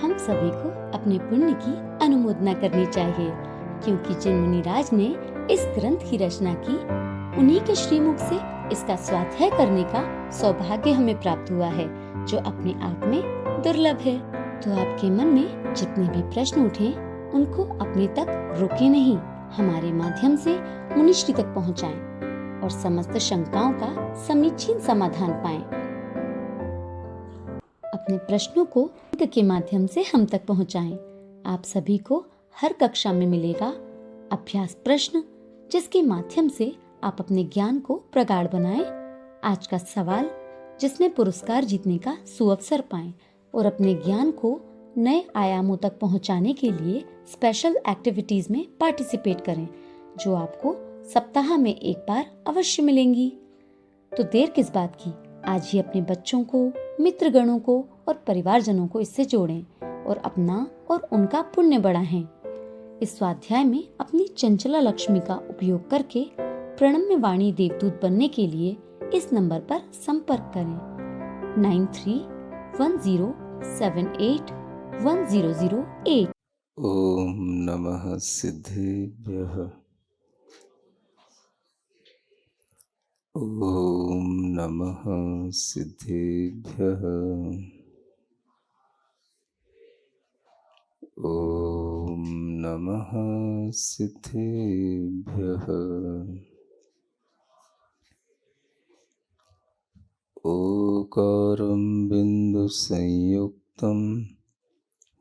हम सभी को अपने पुण्य की अनुमोदना करनी चाहिए, क्योंकि जिन मुनिराज ने इस ग्रंथ की रचना की, उन्हीं के श्रीमुख से इसका स्वाध्याय करने का सौभाग्य हमें प्राप्त हुआ है, जो अपने आप में दुर्लभ है। तो आपके मन में जितने भी प्रश्न उठे, उनको अपने तक रोके नहीं, हमारे माध्यम से मुनिश्री तक पहुंचाएं और समस्त शंकाओं का समीचीन समाधान पाएं। अपने प्रश्नों को अंक के माध्यम से हम तक पहुंचाएं। आप सभी को हर कक्षा में मिलेगा अभ्यास प्रश्न, जिसके माध्यम से आप अपने ज्ञान को प्रगाढ़ बनाएं। आज का सवाल, जिसमें पुरस्कार जीतने का सुअवसर पाएं और अपने ज्ञान को नए आयामों तक पहुंचाने के लिए स्पेशल एक्टिविटीज में पार्टिसिपेट करें, जो आपको सप्ताह में एक बार अवश्य मिलेंगी। तो देर किस बात की, आज ही अपने बच्चों को, मित्रगणों को और परिवारजनों को इससे जोड़ें और अपना और उनका पुण्य बढ़ाएं। इस स्वाध्याय में अपनी चंचला लक्ष्मी का उपयोग करके प्रणम्य वाणी देवदूत बनने के लिए इस नंबर पर संपर्क करें 9310781008। ओम नमः सिद्धेभ्यः। ओम नमः सिद्धेभ्यः। ओम नमः सिद्धेभ्यः। ओकारं बिंदु संयुक्तं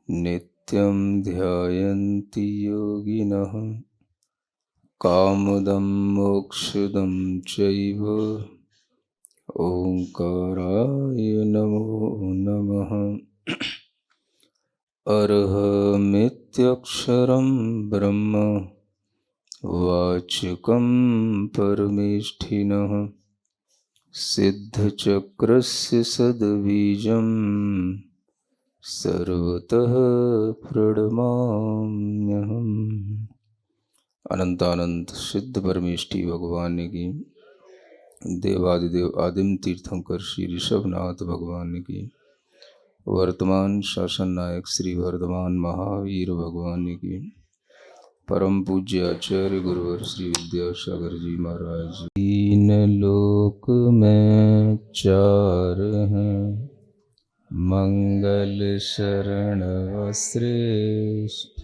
नित्यं ध्यायन्ति योगिनः कामदं मोक्षदं चैव। ओंकाराय नमो नमः। अर्हमित्यक्षरं ब्रह्म वाचकं परमेष्ठिनः सिद्धचक्रस्य सद्बीजं सर्वतः प्रणमाम्यहम्। अनंतानंत सिद्ध परमेष्ठी भगवान की, देवादिदेव आदिम तीर्थंकर श्री ऋषभनाथ भगवान की, वर्तमान शासन नायक श्री वर्धमान महावीर भगवान की, परम पूज्य आचार्य गुरुवर श्री विद्यासागर जी महाराज। तीन लोक में चार हैं, मंगल शरण व श्रेष्ठ,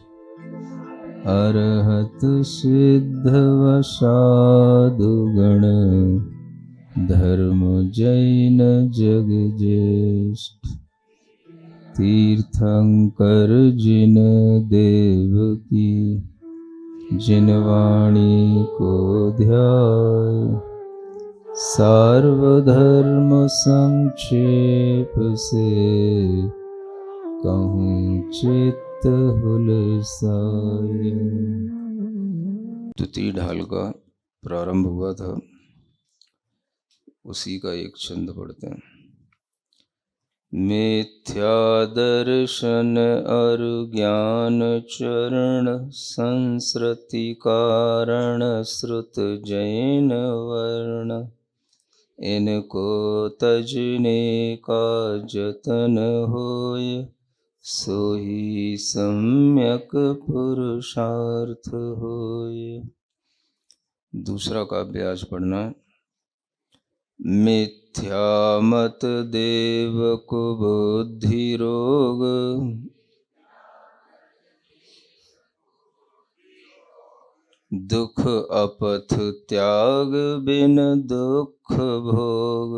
अरहत सिद्ध व साधुगण, धर्म जैन जग ज्येष्ठ। तीर्थंकर जिन देव की, जिन वाणी को ध्याय, सार्वधर्म संक्षेप से कहूँ चित्त हुलसाए। द्वितीय ढाल का प्रारंभ हुआ था, उसी का एक छंद पढ़ते हैं। मिथ्या दर्शन और ज्ञान चरण, संस्कृति कारण श्रुत जैन वर्ण, इनको तजने का जतन होय, सोही सम्यक पुरुषार्थ होय। दूसरा का अभ्यास पढ़ना है। मिथ्या मत देव को बुद्धि रोग, दुख अपथ त्याग बिन दुख भोग,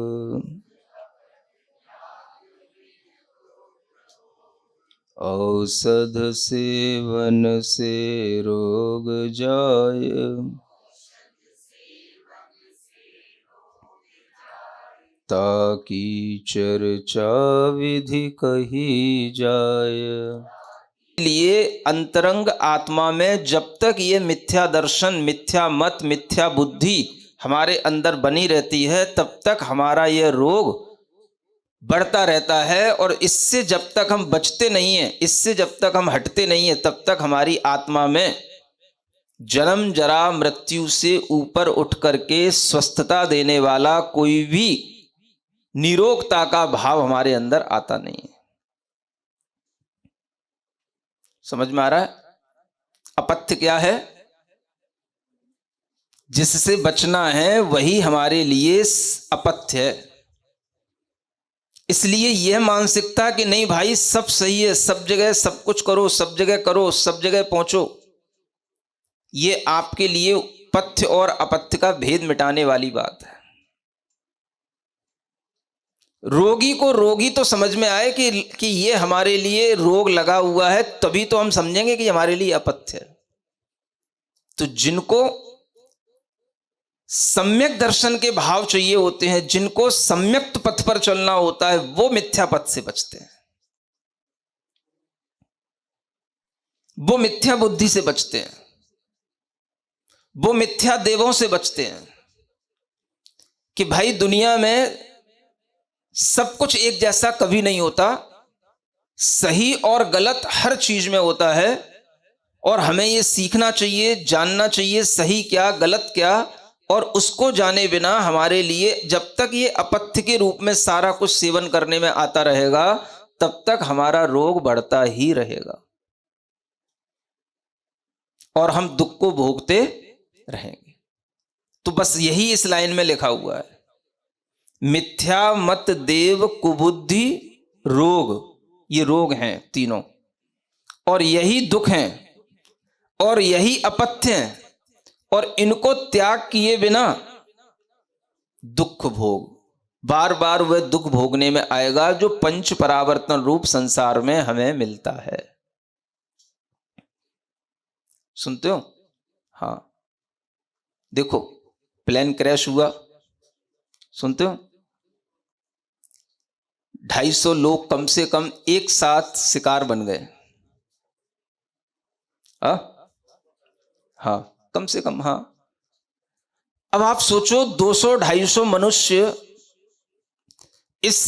औषध सेवन से रोग जाय, ताकि चर्चा विधि कही जाय। लिए अंतरंग आत्मा में जब तक ये मिथ्या दर्शन, मिथ्या मत, मिथ्या बुद्धि हमारे अंदर बनी रहती है, तब तक हमारा ये रोग बढ़ता रहता है। और इससे जब तक हम बचते नहीं हैं, इससे जब तक हम हटते नहीं हैं, तब तक हमारी आत्मा में जन्म जरा मृत्यु से ऊपर उठ करके स्वस्थता देने वाला कोई भी निरोगता का भाव हमारे अंदर आता नहीं है। समझ में आ रहा है? अपथ्य क्या है? जिससे बचना है वही हमारे लिए अपथ्य है। इसलिए यह मानसिकता कि नहीं भाई सब सही है, सब जगह सब कुछ करो, सब जगह करो, सब जगह पहुंचो, ये आपके लिए पथ्य और अपथ्य का भेद मिटाने वाली बात है। रोगी को रोगी तो समझ में आए कि ये हमारे लिए रोग लगा हुआ है, तभी तो हम समझेंगे कि हमारे लिए अपथ्य है। तो जिनको सम्यक दर्शन के भाव चाहिए होते हैं, जिनको सम्यक पथ पर चलना होता है, वो मिथ्या पथ से बचते हैं, वो मिथ्या बुद्धि से बचते हैं, वो मिथ्या देवों से बचते हैं कि भाई दुनिया में सब कुछ एक जैसा कभी नहीं होता, सही और गलत हर चीज में होता है, और हमें ये सीखना चाहिए, जानना चाहिए सही क्या गलत क्या, और उसको जाने बिना हमारे लिए जब तक ये अपथ्य के रूप में सारा कुछ सेवन करने में आता रहेगा, तब तक हमारा रोग बढ़ता ही रहेगा और हम दुख को भोगते रहेंगे। तो बस यही इस लाइन में लिखा हुआ है, मिथ्या मत देव कुबुद्धि रोग, ये रोग हैं तीनों, और यही दुख हैं और यही अपथ्य हैं, और इनको त्याग किए बिना दुख भोग, बार बार वह दुख भोगने में आएगा जो पंच परावर्तन रूप संसार में हमें मिलता है। सुनते हो? हाँ, देखो प्लेन क्रैश हुआ, सुनते हो? 250 लोग कम से कम एक साथ शिकार बन गए। हाँ कम से कम। हाँ, अब आप सोचो 200-250 मनुष्य इस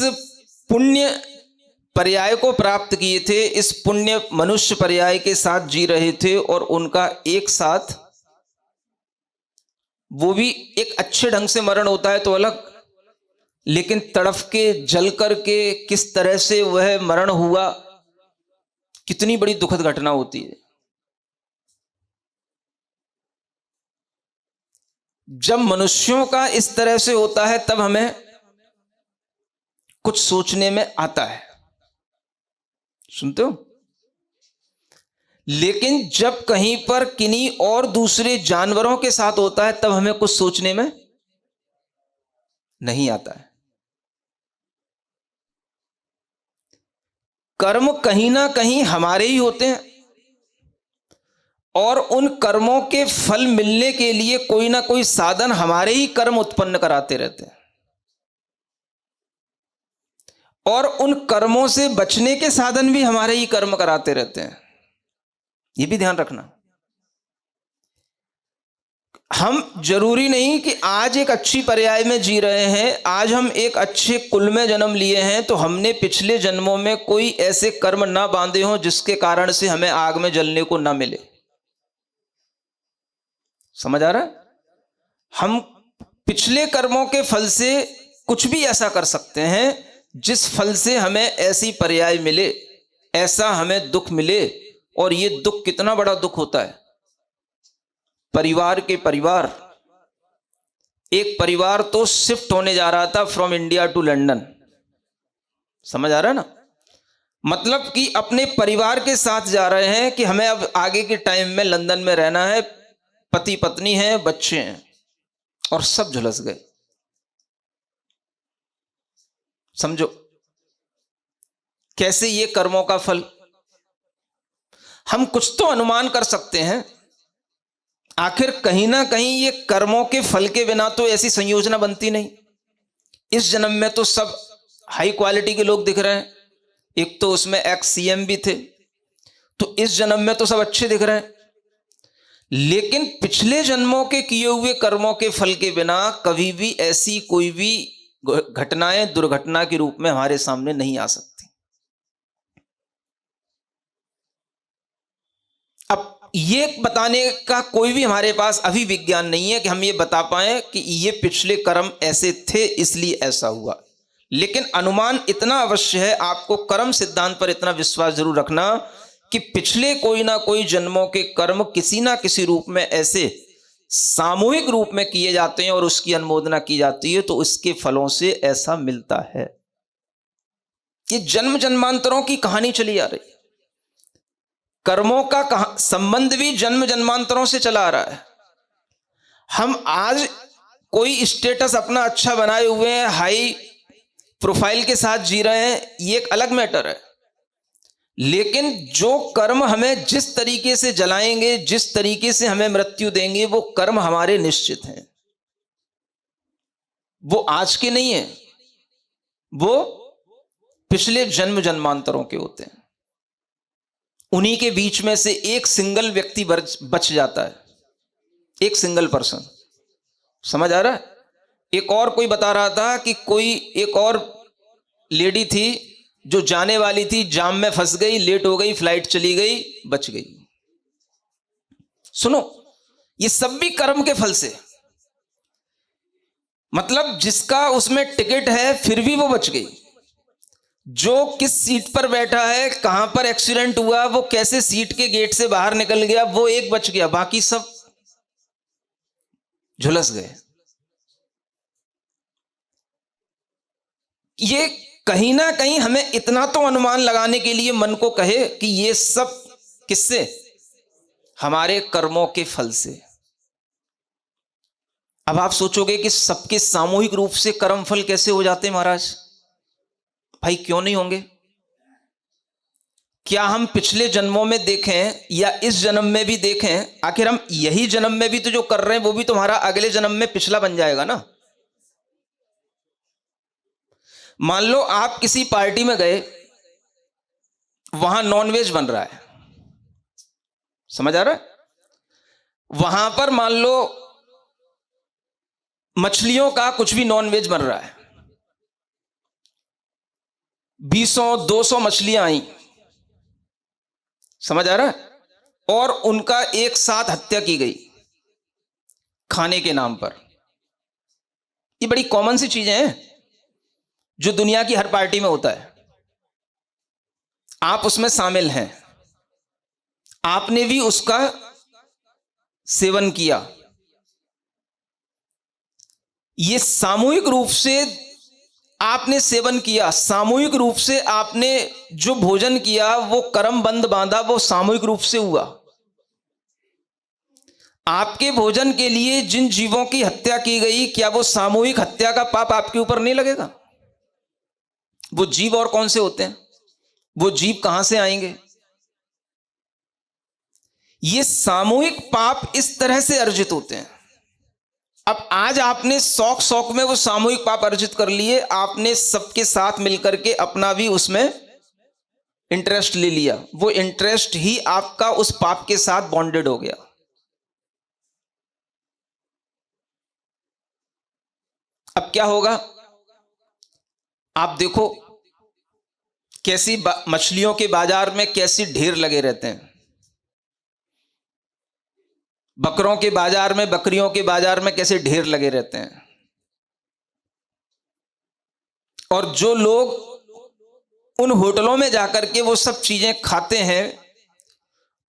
पुण्य पर्याय को प्राप्त किए थे, इस पुण्य मनुष्य पर्याय के साथ जी रहे थे, और उनका एक साथ, वो भी एक अच्छे ढंग से मरण होता है तो अलग, लेकिन तड़फ के जल करके किस तरह से वह मरण हुआ, कितनी बड़ी दुखद घटना होती है। जब मनुष्यों का इस तरह से होता है तब हमें कुछ सोचने में आता है, सुनते हो? लेकिन जब कहीं पर किन्हीं और दूसरे जानवरों के साथ होता है तब हमें कुछ सोचने में नहीं आता है। कर्म कहीं ना कहीं हमारे ही होते हैं, और उन कर्मों के फल मिलने के लिए कोई ना कोई साधन हमारे ही कर्म उत्पन्न कराते रहते हैं, और उन कर्मों से बचने के साधन भी हमारे ही कर्म कराते रहते हैं। ये भी ध्यान रखना। हम जरूरी नहीं कि आज एक अच्छी पर्याय में जी रहे हैं, आज हम एक अच्छे कुल में जन्म लिए हैं, तो हमने पिछले जन्मों में कोई ऐसे कर्म ना बांधे हों जिसके कारण से हमें आग में जलने को ना मिले। समझ आ रहा है? हम पिछले कर्मों के फल से कुछ भी ऐसा कर सकते हैं जिस फल से हमें ऐसी पर्याय मिले, ऐसा हमें दुख मिले, और ये दुख कितना बड़ा दुख होता है। परिवार के परिवार, एक परिवार तो शिफ्ट होने जा रहा था फ्रॉम इंडिया टू लंदन, समझ आ रहा है ना? मतलब कि अपने परिवार के साथ जा रहे हैं कि हमें अब आगे के टाइम में लंदन में रहना है, पति पत्नी हैं, बच्चे हैं, और सब झुलस गए। समझो कैसे ये कर्मों का फल। हम कुछ तो अनुमान कर सकते हैं, आखिर कहीं ना कहीं ये कर्मों के फल के बिना तो ऐसी संयोजना बनती नहीं। इस जन्म में तो सब हाई क्वालिटी के लोग दिख रहे हैं, एक तो उसमें एक्स सीएम भी थे, तो इस जन्म में तो सब अच्छे दिख रहे हैं, लेकिन पिछले जन्मों के किए हुए कर्मों के फल के बिना कभी भी ऐसी कोई भी घटनाएं दुर्घटना के रूप में हमारे सामने नहीं आ सकती। अब ये बताने का कोई भी हमारे पास अभी विज्ञान नहीं है कि हम ये बता पाए कि ये पिछले कर्म ऐसे थे इसलिए ऐसा हुआ, लेकिन अनुमान इतना अवश्य है। आपको कर्म सिद्धांत पर इतना विश्वास जरूर रखना कि पिछले कोई ना कोई जन्मों के कर्म किसी ना किसी रूप में ऐसे सामूहिक रूप में किए जाते हैं और उसकी अनुमोदना की जाती है, तो उसके फलों से ऐसा मिलता है। ये जन्म जन्मांतरों की कहानी चली आ रही है। कर्मों का संबंध भी जन्म जन्मांतरों से चला आ रहा है। हम आज कोई स्टेटस अपना अच्छा बनाए हुए हैं, हाई प्रोफाइल के साथ जी रहे हैं, ये एक अलग मैटर है। लेकिन जो कर्म हमें जिस तरीके से जलाएंगे, जिस तरीके से हमें मृत्यु देंगे, वो कर्म हमारे निश्चित हैं। वो आज के नहीं है, वो पिछले जन्म जन्मांतरों के होते हैं। उन्हीं के बीच में से एक सिंगल व्यक्ति बच जाता है, एक सिंगल पर्सन। समझ आ रहा है? एक और कोई बता रहा था कि कोई एक और लेडी थी जो जाने वाली थी, जाम में फंस गई, लेट हो गई, फ्लाइट चली गई, बच गई। सुनो, ये सब भी कर्म के फल से, मतलब जिसका उसमें टिकट है फिर भी वो बच गई। जो किस सीट पर बैठा है, कहां पर एक्सीडेंट हुआ, वो कैसे सीट के गेट से बाहर निकल गया, वो एक बच गया, बाकी सब झुलस गए। ये कहीं ना कहीं हमें इतना तो अनुमान लगाने के लिए मन को कहे कि ये सब किससे? हमारे कर्मों के फल से। अब आप सोचोगे कि सबके सामूहिक रूप से कर्म फल कैसे हो जाते महाराज? भाई क्यों नहीं होंगे? क्या हम पिछले जन्मों में देखें या इस जन्म में भी देखें? आखिर हम यही जन्म में भी तो जो कर रहे हैं वो भी तुम्हारा अगले जन्म में पिछला बन जाएगा ना। मान लो आप किसी पार्टी में गए, वहां नॉनवेज बन रहा है, समझ आ रहा है? वहां पर मान लो मछलियों का कुछ भी नॉनवेज बन रहा है, 200 मछलियां आई, समझ आ रहा है? और उनका एक साथ हत्या की गई खाने के नाम पर। ये बड़ी कॉमन सी चीजें हैं जो दुनिया की हर पार्टी में होता है। आप उसमें शामिल हैं, आपने भी उसका सेवन किया। ये सामूहिक रूप से आपने सेवन किया, सामूहिक रूप से आपने जो भोजन किया, वो कर्म बंध बांधा, वो सामूहिक रूप से हुआ। आपके भोजन के लिए जिन जीवों की हत्या की गई, क्या वो सामूहिक हत्या का पाप आपके ऊपर नहीं लगेगा? वो जीव और कौन से होते हैं? वो जीव कहां से आएंगे? ये सामूहिक पाप इस तरह से अर्जित होते हैं। अब आज आपने शौक शौक में वो सामूहिक पाप अर्जित कर लिए, आपने सबके साथ मिलकर के अपना भी उसमें इंटरेस्ट ले लिया, वो इंटरेस्ट ही आपका उस पाप के साथ बॉन्डेड हो गया। अब क्या होगा? आप देखो कैसी मछलियों के बाजार में कैसी ढेर लगे रहते हैं, बकरों के बाजार में, बकरियों के बाजार में कैसे ढेर लगे रहते हैं। और जो लोग उन होटलों में जाकर के वो सब चीजें खाते हैं,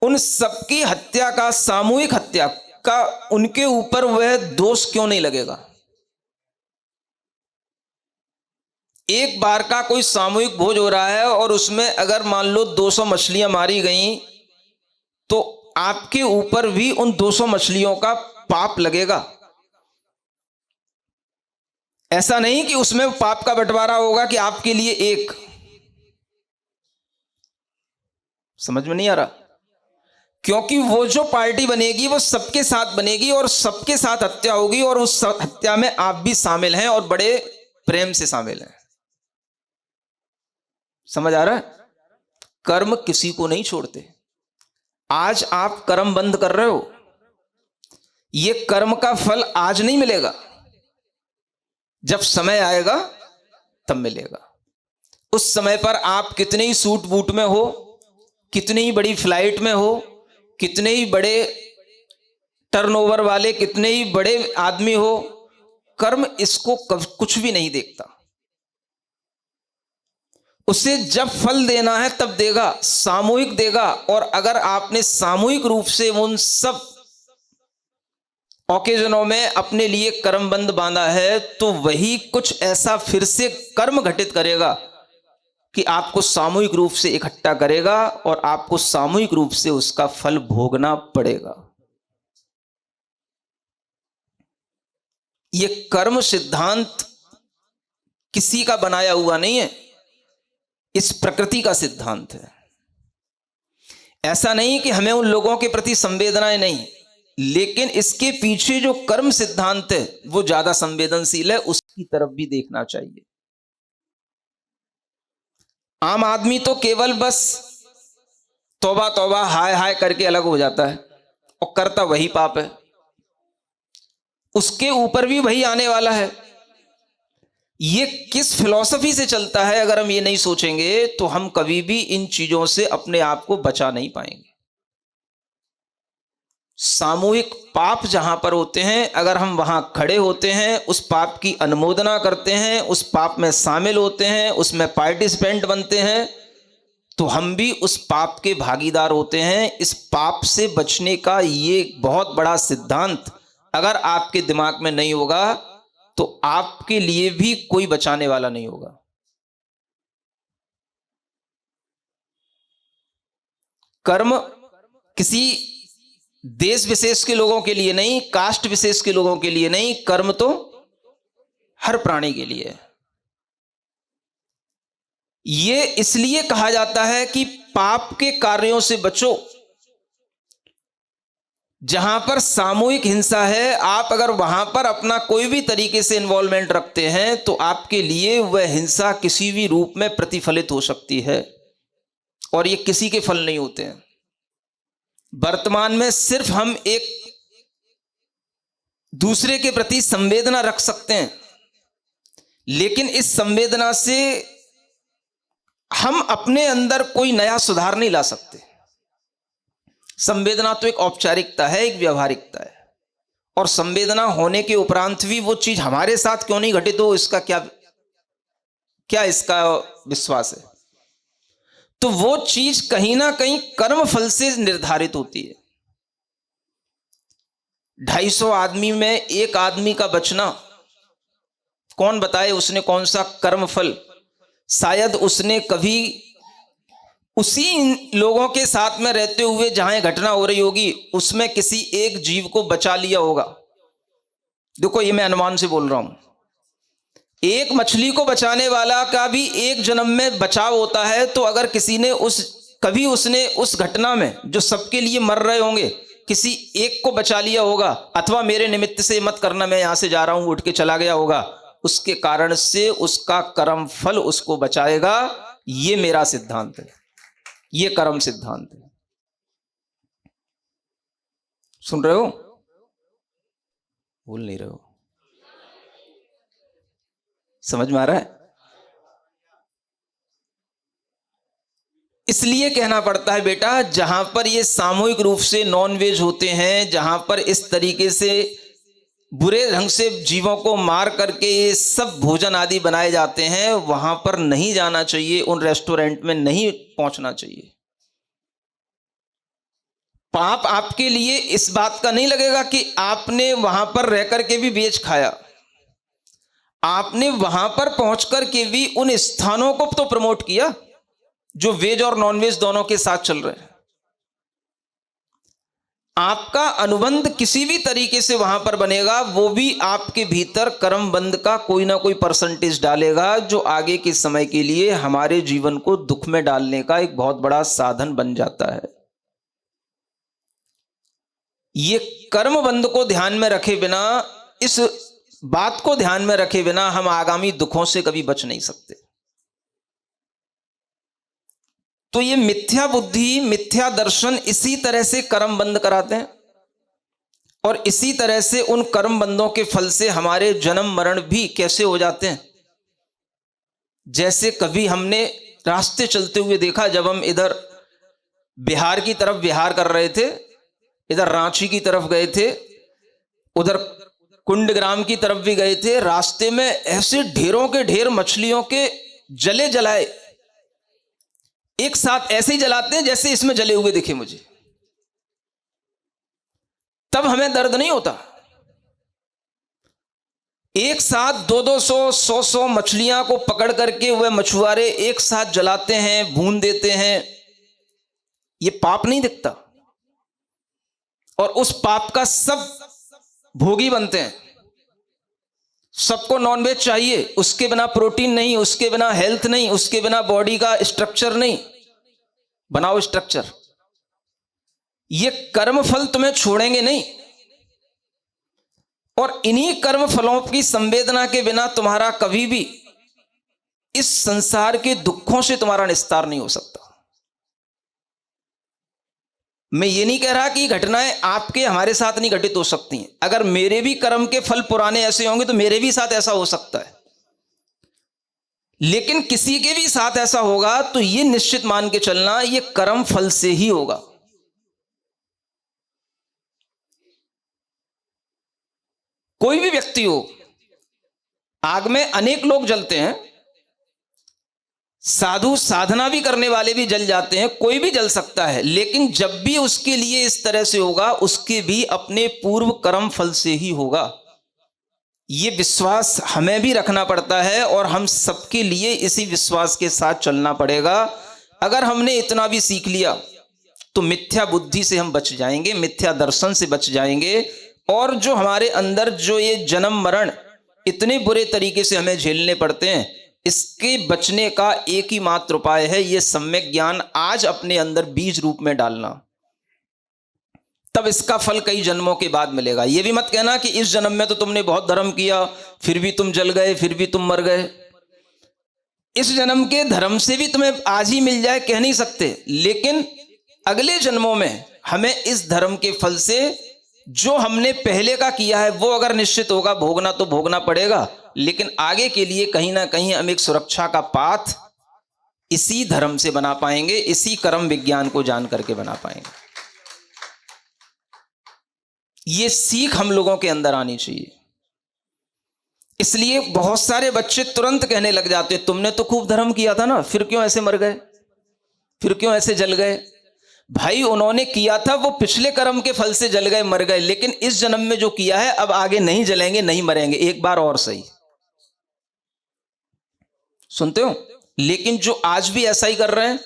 उन सबकी हत्या का, सामूहिक हत्या का उनके ऊपर वह दोष क्यों नहीं लगेगा? एक बार का कोई सामूहिक भोज हो रहा है और उसमें अगर मान लो 200 मछलियां मारी गई, तो आपके ऊपर भी उन 200 मछलियों का पाप लगेगा। ऐसा नहीं कि उसमें पाप का बंटवारा होगा कि आपके लिए एक। समझ में नहीं आ रहा? क्योंकि वो जो पार्टी बनेगी वो सबके साथ बनेगी और सबके साथ हत्या होगी, और उस हत्या में आप भी शामिल हैं और बड़े प्रेम से शामिल हैं। समझ आ रहा है? कर्म किसी को नहीं छोड़ते। आज आप कर्म बंद कर रहे हो, ये कर्म का फल आज नहीं मिलेगा, जब समय आएगा तब मिलेगा। उस समय पर आप कितने ही सूट बूट में हो, कितनी ही बड़ी फ्लाइट में हो, कितने ही बड़े टर्नओवर वाले, कितने ही बड़े आदमी हो, कर्म इसको कुछ भी नहीं देखता। उसे जब फल देना है तब देगा, सामूहिक देगा। और अगर आपने सामूहिक रूप से उन सब ओकेजनों में अपने लिए कर्मबंध बांधा है तो वही कुछ ऐसा फिर से कर्म घटित करेगा कि आपको सामूहिक रूप से इकट्ठा करेगा और आपको सामूहिक रूप से उसका फल भोगना पड़ेगा। यह कर्म सिद्धांत किसी का बनाया हुआ नहीं है, इस प्रकृति का सिद्धांत है। ऐसा नहीं कि हमें उन लोगों के प्रति संवेदनाएं नहीं, लेकिन इसके पीछे जो कर्म सिद्धांत है वो ज्यादा संवेदनशील है, उसकी तरफ भी देखना चाहिए। आम आदमी तो केवल बस तौबा तौबा हाय हाय करके अलग हो जाता है और करता वही पाप है, उसके ऊपर भी वही आने वाला है। ये किस फिलॉसफी से चलता है, अगर हम ये नहीं सोचेंगे तो हम कभी भी इन चीजों से अपने आप को बचा नहीं पाएंगे। सामूहिक पाप जहां पर होते हैं, अगर हम वहां खड़े होते हैं, उस पाप की अनुमोदना करते हैं, उस पाप में शामिल होते हैं, उसमें पार्टिसिपेंट बनते हैं, तो हम भी उस पाप के भागीदार होते हैं। इस पाप से बचने का ये बहुत बड़ा सिद्धांत अगर आपके दिमाग में नहीं होगा तो आपके लिए भी कोई बचाने वाला नहीं होगा। कर्म किसी देश विशेष के लोगों के लिए नहीं, कास्ट विशेष के लोगों के लिए नहीं, कर्म तो हर प्राणी के लिए है। ये इसलिए कहा जाता है कि पाप के कार्यों से बचो। जहां पर सामूहिक हिंसा है, आप अगर वहां पर अपना कोई भी तरीके से इन्वॉल्वमेंट रखते हैं तो आपके लिए वह हिंसा किसी भी रूप में प्रतिफलित हो सकती है, और ये किसी के फल नहीं होते हैं। वर्तमान में सिर्फ हम एक दूसरे के प्रति संवेदना रख सकते हैं, लेकिन इस संवेदना से हम अपने अंदर कोई नया सुधार नहीं ला सकते। संवेदना तो एक औपचारिकता है, एक व्यावहारिकता है, और संवेदना होने के उपरांत भी वो चीज हमारे साथ क्यों नहीं घटित हो, इसका क्या इसका विश्वास है। तो वो चीज कहीं ना कहीं कर्म फल से निर्धारित होती है। 250 आदमी में एक आदमी का बचना, कौन बताए उसने कौन सा कर्म फल। शायद उसने कभी उसी लोगों के साथ में रहते हुए जहां ये घटना हो रही होगी उसमें किसी एक जीव को बचा लिया होगा। देखो ये मैं अनुमान से बोल रहा हूं। एक मछली को बचाने वाला का भी एक जन्म में बचाव होता है, तो अगर किसी ने कभी उसने उस घटना में जो सबके लिए मर रहे होंगे किसी एक को बचा लिया होगा, अथवा मेरे निमित्त से मत करना मैं यहां से जा रहा हूं उठ के चला गया होगा, उसके कारण से उसका कर्म फल उसको बचाएगा। ये मेरा सिद्धांत है, ये कर्म सिद्धांत है। सुन रहे हो? बोल नहीं रहे हो? समझ में आ रहा है? इसलिए कहना पड़ता है बेटा, जहां पर ये सामूहिक रूप से नॉनवेज होते हैं, जहां पर इस तरीके से बुरे ढंग से जीवों को मार करके ये सब भोजन आदि बनाए जाते हैं, वहां पर नहीं जाना चाहिए, उन रेस्टोरेंट में नहीं पहुंचना चाहिए। पाप आपके लिए इस बात का नहीं लगेगा कि आपने वहां पर रह करके भी वेज खाया, आपने वहां पर पहुंच करके भी उन स्थानों को तो प्रमोट किया जो वेज और नॉनवेज दोनों के साथ चल रहे हैं। आपका अनुबंध किसी भी तरीके से वहां पर बनेगा, वो भी आपके भीतर कर्मबंध का कोई ना कोई परसेंटेज डालेगा, जो आगे के समय के लिए हमारे जीवन को दुख में डालने का एक बहुत बड़ा साधन बन जाता है। ये कर्मबंध को ध्यान में रखे बिना, इस बात को ध्यान में रखे बिना हम आगामी दुखों से कभी बच नहीं सकते। तो ये मिथ्या बुद्धि, मिथ्या दर्शन इसी तरह से कर्म बंद कराते हैं, और इसी तरह से उन कर्म बंदों के फल से हमारे जन्म मरण भी कैसे हो जाते हैं। जैसे कभी हमने रास्ते चलते हुए देखा, जब हम इधर बिहार की तरफ विहार कर रहे थे, इधर रांची की तरफ गए थे, उधर कुंडग्राम की तरफ भी गए थे, रास्ते में ऐसे ढेरों के ढेर मछलियों के जले जलाए एक साथ ऐसे ही जलाते हैं जैसे इसमें जले हुए दिखे मुझे, तब हमें दर्द नहीं होता। एक साथ 200 100 मछलियां को पकड़ करके वह मछुआरे एक साथ जलाते हैं, भून देते हैं, ये पाप नहीं दिखता, और उस पाप का सब भोगी बनते हैं। सबको नॉनवेज चाहिए, उसके बिना प्रोटीन नहीं, उसके बिना हेल्थ नहीं, उसके बिना बॉडी का स्ट्रक्चर नहीं। बनाओ स्ट्रक्चर। ये कर्म फल तुम्हें छोड़ेंगे नहीं, और इन्हीं कर्म फलों की संवेदना के बिना तुम्हारा कभी भी इस संसार के दुखों से तुम्हारा निस्तार नहीं हो सकता। मैं ये नहीं कह रहा कि घटनाएं आपके हमारे साथ नहीं घटित हो सकती हैं। अगर मेरे भी कर्म के फल पुराने ऐसे होंगे तो मेरे भी साथ ऐसा हो सकता है, लेकिन किसी के भी साथ ऐसा होगा तो ये निश्चित मान के चलना, ये कर्म फल से ही होगा। कोई भी व्यक्ति हो, आग में अनेक लोग जलते हैं, साधु साधना भी करने वाले भी जल जाते हैं, कोई भी जल सकता है, लेकिन जब भी उसके लिए इस तरह से होगा उसके भी अपने पूर्व कर्म फल से ही होगा। ये विश्वास हमें भी रखना पड़ता है और हम सबके लिए इसी विश्वास के साथ चलना पड़ेगा। अगर हमने इतना भी सीख लिया तो मिथ्या बुद्धि से हम बच जाएंगे, मिथ्या दर्शन से बच जाएंगे, और जो हमारे अंदर जो ये जन्म मरण इतने बुरे तरीके से हमें झेलने पड़ते हैं, इसके बचने का एक ही मात्र उपाय है, ये सम्यक ज्ञान आज अपने अंदर बीज रूप में डालना। तब इसका फल कई जन्मों के बाद मिलेगा। ये भी मत कहना कि इस जन्म में तो तुमने बहुत धर्म किया, फिर भी तुम जल गए, फिर भी तुम मर गए। इस जन्म के धर्म से भी तुम्हें आज ही मिल जाए कह नहीं सकते, लेकिन अगले जन्मों में हमें इस धर्म के फल से जो हमने पहले का किया है वो अगर निश्चित होगा, भोगना तो भोगना पड़ेगा, लेकिन आगे के लिए कहीं ना कहीं हम एक सुरक्षा का पाथ इसी धर्म से बना पाएंगे, इसी कर्म विज्ञान को जान करके बना पाएंगे। ये सीख हम लोगों के अंदर आनी चाहिए। इसलिए बहुत सारे बच्चे तुरंत कहने लग जाते, तुमने तो खूब धर्म किया था ना, फिर क्यों ऐसे मर गए, फिर क्यों ऐसे जल गए। भाई उन्होंने किया था वो पिछले कर्म के फल से जल गए, मर गए, लेकिन इस जन्म में जो किया है अब आगे नहीं जलेंगे, नहीं मरेंगे, एक बार और सही। सुनते हो? लेकिन जो आज भी ऐसा ही कर रहे हैं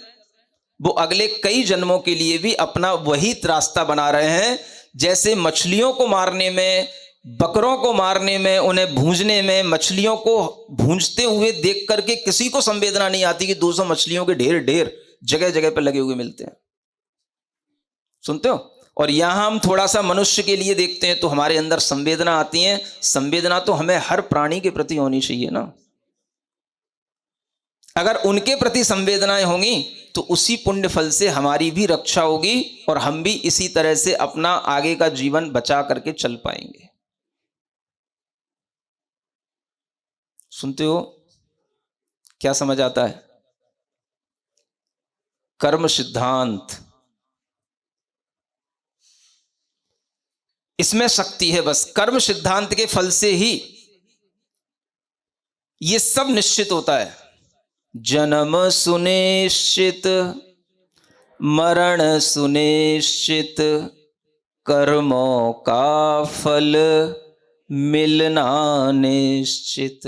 वो अगले कई जन्मों के लिए भी अपना वही रास्ता बना रहे हैं। जैसे मछलियों को मारने में, बकरों को मारने में, उन्हें भूंजने में, मछलियों को भूंजते हुए देख करके किसी को संवेदना नहीं आती कि 200 मछलियों के ढेर ढेर जगह जगह पर लगे हुए मिलते हैं। सुनते हो? और यहां हम थोड़ा सा मनुष्य के लिए देखते हैं तो हमारे अंदर संवेदना आती है। संवेदना तो हमें हर प्राणी के प्रति होनी चाहिए ना। अगर उनके प्रति संवेदनाएं होंगी तो उसी पुण्य फल से हमारी भी रक्षा होगी और हम भी इसी तरह से अपना आगे का जीवन बचा करके चल पाएंगे। सुनते हो? क्या समझ आता है? कर्म सिद्धांत, इसमें शक्ति है। बस कर्म सिद्धांत के फल से ही ये सब निश्चित होता है। जन्म सुनिश्चित, मरण सुनिश्चित, कर्मों का फल मिलना निश्चित,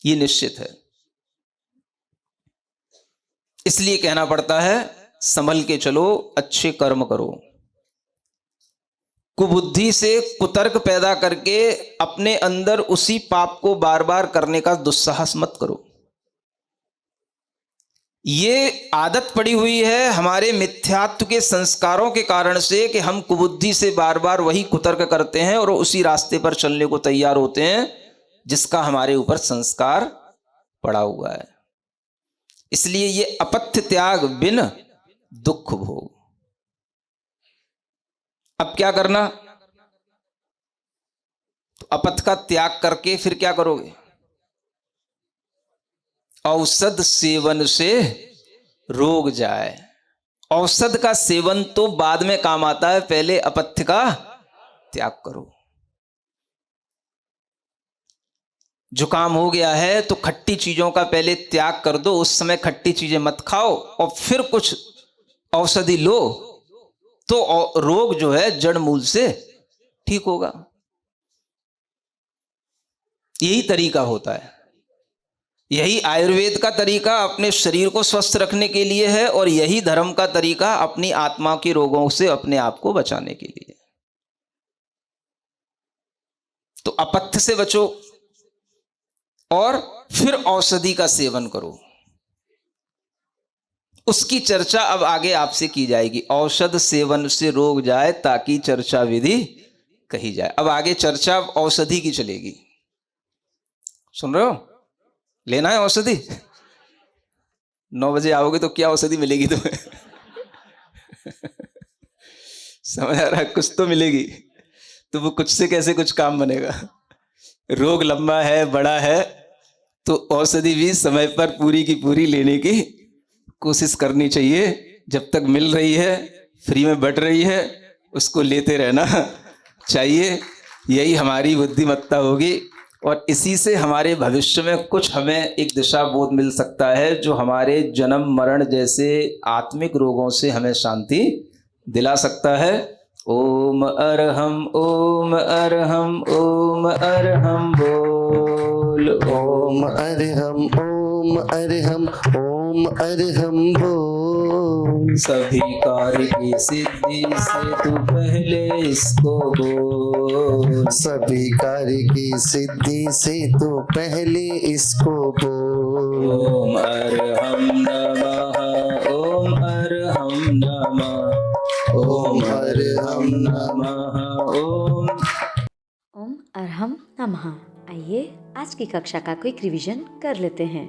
ये निश्चित है। इसलिए कहना पड़ता है संभल के चलो, अच्छे कर्म करो। कुबुद्धि से कुतर्क पैदा करके अपने अंदर उसी पाप को बार बार करने का दुस्साहस मत करो। ये आदत पड़ी हुई है हमारे मिथ्यात्व के संस्कारों के कारण से कि हम कुबुद्धि से बार बार वही कुतर्क करते हैं और उसी रास्ते पर चलने को तैयार होते हैं जिसका हमारे ऊपर संस्कार पड़ा हुआ है। इसलिए ये अपथ्य त्याग बिन दुख भोग। अब क्या करना? तो अपथ का त्याग करके फिर क्या करोगे? औषध सेवन से रोग जाए। औषध का सेवन तो बाद में काम आता है, पहले अपथ्य का त्याग करो। जुकाम हो गया है तो खट्टी चीजों का पहले त्याग कर दो, उस समय खट्टी चीजें मत खाओ और फिर कुछ औषधि लो तो रोग जो है जड़ मूल से ठीक होगा। यही तरीका होता है, यही आयुर्वेद का तरीका अपने शरीर को स्वस्थ रखने के लिए है और यही धर्म का तरीका अपनी आत्मा के रोगों से अपने आप को बचाने के लिए। तो अपथ्य से बचो और फिर औषधि का सेवन करो। उसकी चर्चा अब आगे आपसे की जाएगी। औषध सेवन से रोग जाए ताकि चर्चा विधि कही जाए। अब आगे चर्चा औषधि की चलेगी। सुन रहे हो? लेना है औषधि? 9 बजे आओगे तो क्या औषधि मिलेगी तुम्हें? समझ आ रहा है? कुछ तो मिलेगी, तो वो कुछ से कैसे कुछ काम बनेगा। रोग लंबा है, बड़ा है, तो औषधि भी समय पर पूरी की पूरी लेने की कोशिश करनी चाहिए। जब तक मिल रही है, फ्री में बट रही है, उसको लेते रहना चाहिए। यही हमारी बुद्धिमत्ता होगी और इसी से हमारे भविष्य में कुछ हमें एक दिशा बोध मिल सकता है जो हमारे जन्म मरण जैसे आत्मिक रोगों से हमें शांति दिला सकता है। ओम अरहम ओम अरहम ओम अरहम बोल। ओम अरहम ओम अरहम ओम अरहम बोल। सभी कार्य की सिद्धि से तू पहले इसको बोल। सभी कार्य की सिद्धि से तो पहले इसको बोल। ओम अरहम नमः ओम अरहम नमः ओम अरहम नमः ओम। ओम अरहम नमः। आइए आज की कक्षा का क्विक रिवीजन कर लेते हैं।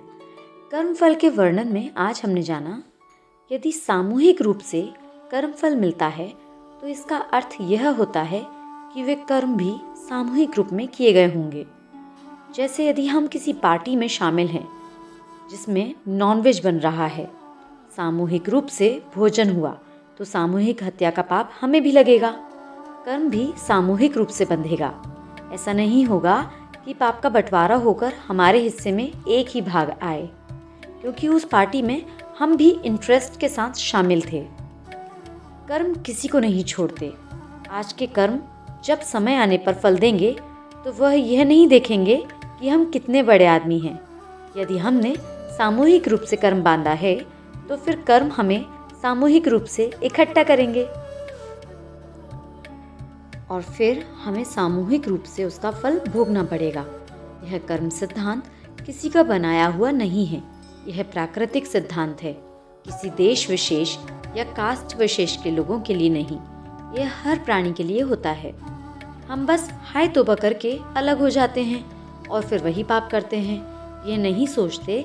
कर्मफल के वर्णन में आज हमने जाना, यदि सामूहिक रूप से कर्मफल मिलता है तो इसका अर्थ यह होता है कि वे कर्म भी सामूहिक रूप में किए गए होंगे। जैसे यदि हम किसी पार्टी में शामिल हैं जिसमें नॉनवेज बन रहा है, सामूहिक रूप से भोजन हुआ तो सामूहिक हत्या का पाप हमें भी लगेगा, कर्म भी सामूहिक रूप से बंधेगा। ऐसा नहीं होगा कि पाप का बंटवारा होकर हमारे हिस्से में एक ही भाग आए, क्योंकि उस पार्टी में हम भी इंटरेस्ट के साथ शामिल थे। कर्म किसी को नहीं छोड़ते। आज के कर्म जब समय आने पर फल देंगे तो वह यह नहीं देखेंगे कि हम कितने बड़े आदमी हैं। यदि हमने सामूहिक रूप से कर्म बांधा है तो फिर कर्म हमें सामूहिक रूप से इकट्ठा करेंगे और फिर हमें सामूहिक रूप से उसका फल भोगना पड़ेगा। यह कर्म सिद्धांत किसी का बनाया हुआ नहीं है, यह प्राकृतिक सिद्धांत है। किसी देश विशेष या कास्ट विशेष के लोगों के लिए नहीं, यह हर प्राणी के लिए होता है। हम बस हाय तौबा करके अलग हो जाते हैं और फिर वही पाप करते हैं। यह नहीं सोचते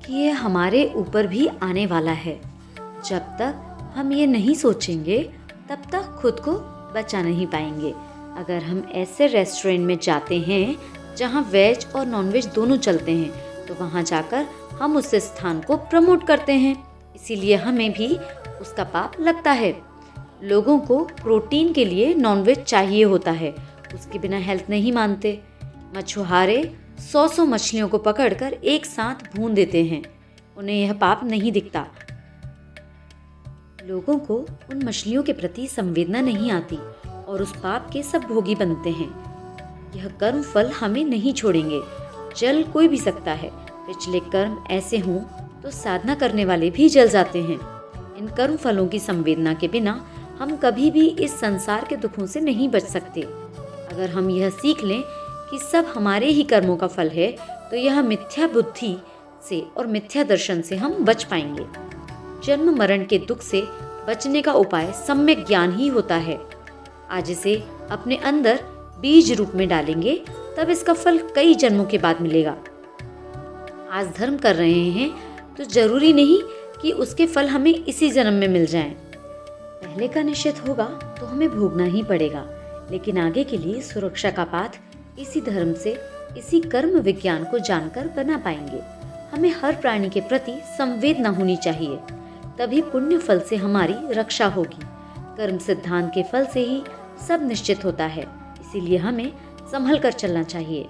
कि यह हमारे ऊपर भी आने वाला है। जब तक हम ये नहीं सोचेंगे तब तक खुद को बचा नहीं पाएंगे। अगर हम ऐसे रेस्टोरेंट में जाते हैं जहाँ वेज और नॉनवेज दोनों चलते हैं तो वहाँ जाकर हम उस स्थान को प्रमोट करते हैं, इसीलिए हमें भी उसका पाप लगता है। लोगों को प्रोटीन के लिए नॉनवेज चाहिए होता है, उसके बिना हेल्थ नहीं मानते। मछुआरे 100 मछलियों को पकड़कर एक साथ भून देते हैं, उन्हें यह पाप नहीं दिखता। लोगों को उन मछलियों के प्रति संवेदना नहीं आती और उस पाप के सब भोगी बनते हैं। यह कर्म फल हमें नहीं छोड़ेंगे। जल कोई भी सकता है, पिछले कर्म ऐसे हों तो साधना करने वाले भी जल जाते हैं। इन कर्म फलों की संवेदना के बिना हम कभी भी इस संसार के दुखों से नहीं बच सकते। अगर हम यह सीख लें कि सब हमारे ही कर्मों का फल है तो यह मिथ्या बुद्धि से और मिथ्या दर्शन से हम बच पाएंगे। जन्म मरण के दुख से बचने का उपाय सम्यक ज्ञान ही होता है। आज इसे अपने अंदर बीज रूप में डालेंगे तब इसका फल कई जन्मों के बाद मिलेगा। आज धर्म कर रहे हैं तो जरूरी नहीं कि उसके फल हमें इसी जन्म में मिल जाएं। पहले का निश्चित होगा तो हमें भोगना ही पड़ेगा, लेकिन आगे के लिए सुरक्षा का पाथ इसी धर्म से, इसी कर्म विज्ञान को जानकर बना पाएंगे। हमें हर प्राणी के प्रति संवेदना होनी चाहिए, तभी पुण्य फल से हमारी रक्षा होगी। कर्म सिद्धांत के फल से ही सब निश्चित होता है, इसीलिए हमें संभल कर चलना चाहिए।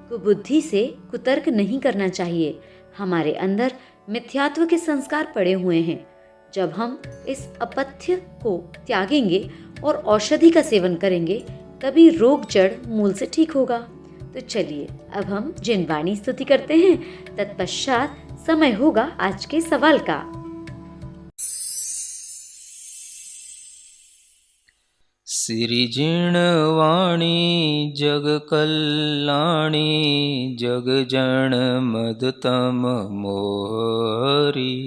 कुबुद्धि से कुतर्क नहीं करना चाहिए। हमारे अंदर मिथ्यात्व के संस्कार पड़े हुए हैं। जब हम इस अपथ्य को त्यागेंगे और औषधि का सेवन करेंगे, तभी रोग जड़ मूल से ठीक होगा। तो चलिए अब हम जिन वाणी स्तुति करते हैं, तत्पश्चात समय होगा आज के सवाल का। सिरिजिण वाणी जग कल्याणी, जग जन मदतम मोहरी,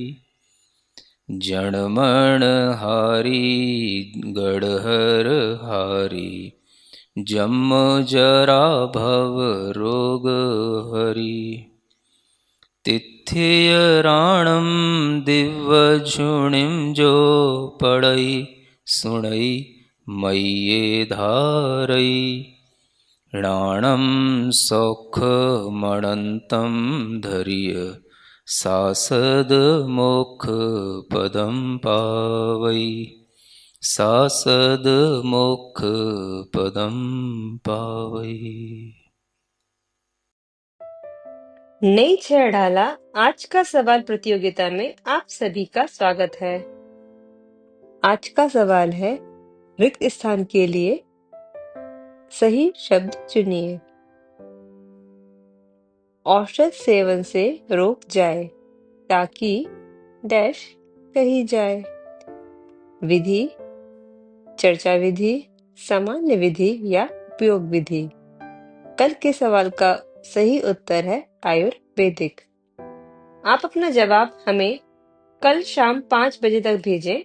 जणमण हारी गढ़हर हारी, जम जरा भव रोग हरि, तिथ्य राणम दिव्य झुणिम जो पड़ई सुणई मय्ये धारई, राणम सौख मणंतम धरिय, सासद मोक्ष पदम पावई, सासद मोक्ष पदम पावई। नई छह डाला आज का सवाल प्रतियोगिता में आप सभी का स्वागत है। आज का सवाल है, रिक्त स्थान के लिए सही शब्द चुनिए। औषध सेवन से रोक जाए ताकि डैश कही जाए। विधि, चर्चा विधि, सामान्य विधि या उपयोग विधि। कल के सवाल का सही उत्तर है आयुर्वेदिक। आप अपना जवाब हमें कल शाम 5 बजे तक भेजें।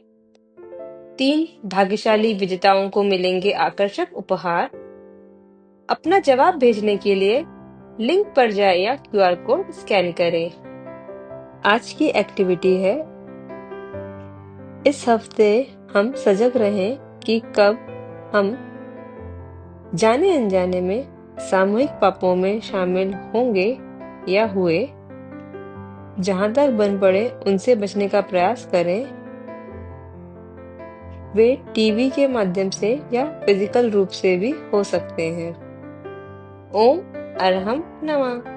3 भाग्यशाली विजेताओं को मिलेंगे आकर्षक उपहार। अपना जवाब भेजने के लिए लिंक पर जाए या QR कोड स्कैन करें। आज की एक्टिविटी है, इस हफ्ते हम सजग रहें कि कब हम जाने अनजाने में सामूहिक पापों में शामिल होंगे या हुए। जहां तक बन पड़े उनसे बचने का प्रयास करें। वे टीवी के माध्यम से या फिजिकल रूप से भी हो सकते हैं। ओम अरहम नमः।